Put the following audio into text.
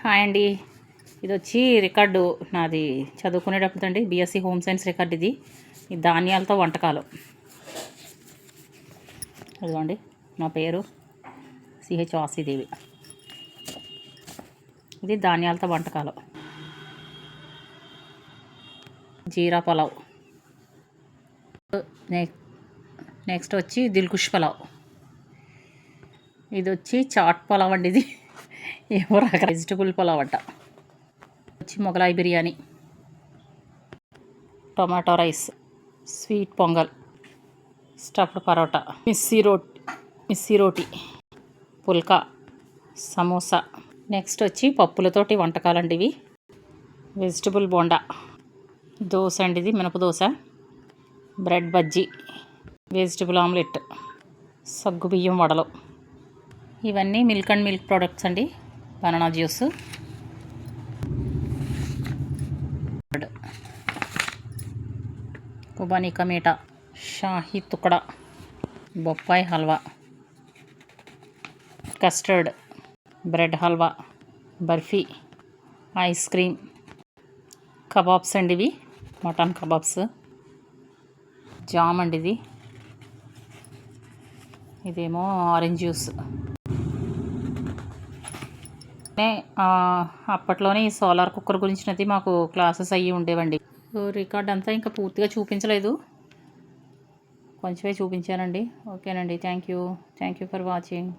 Hi అండి. ఇది వచ్చి రికార్డు నాది చదువుకునేటప్పుడు అండి, బీఎస్సీ హోమ్ సైన్స్ రికార్డు ఇది. ఈ ధాన్యాలతో వంటకాలు. ఇదిగోండి, నా పేరు సిహెచ్ వాసీదేవి. ఇది ధాన్యాలతో వంటకాలు. జీరా పలావ్. నెక్స్ట్ వచ్చి దిల్కుష్ పలావ్. ఇది వచ్చి చాట్ పలావ్ అండి. ఇది ఏమో రకరకాల వెజిటబుల్ పలావ్ అంట. వచ్చి Mughlai biryani, tomato rice, sweet pongal, stuffed paratha, missi roti, phulka, samosa. Next వచ్చి పప్పులతోటి వంటకాలండి ఇవి. వెజిటబుల్ బోండా, దోశ అండి, ఇది మినప dosa, bread bajji, vegetable omelette, సగ్గుబియ్యం వడలు. ఇవన్నీ మిల్క్ అండ్ మిల్క్ ప్రోడక్ట్స్ అండి. బనానా జ్యూస్, కుబానీ కా మీఠా, షాహీ తుకడా, బొప్పాయి halwa, custard, bread halwa, barfi, ice cream, kebabs అండి ఇవి, మటన్ కబాబ్స్, జామ్ అండి ఇది. ఇదేమో ఆరెంజ్ జ్యూస్. అప్పట్లోనే ఈ సోలార్ కుక్కర్ గురించినది మాకు క్లాసెస్ అయ్యి ఉండేవండి. రికార్డ్ అంతా ఇంకా పూర్తిగా చూపించలేదు, కొంచెమే చూపించానండి. ఓకేనండి, థ్యాంక్ యూ ఫర్ వాచింగ్.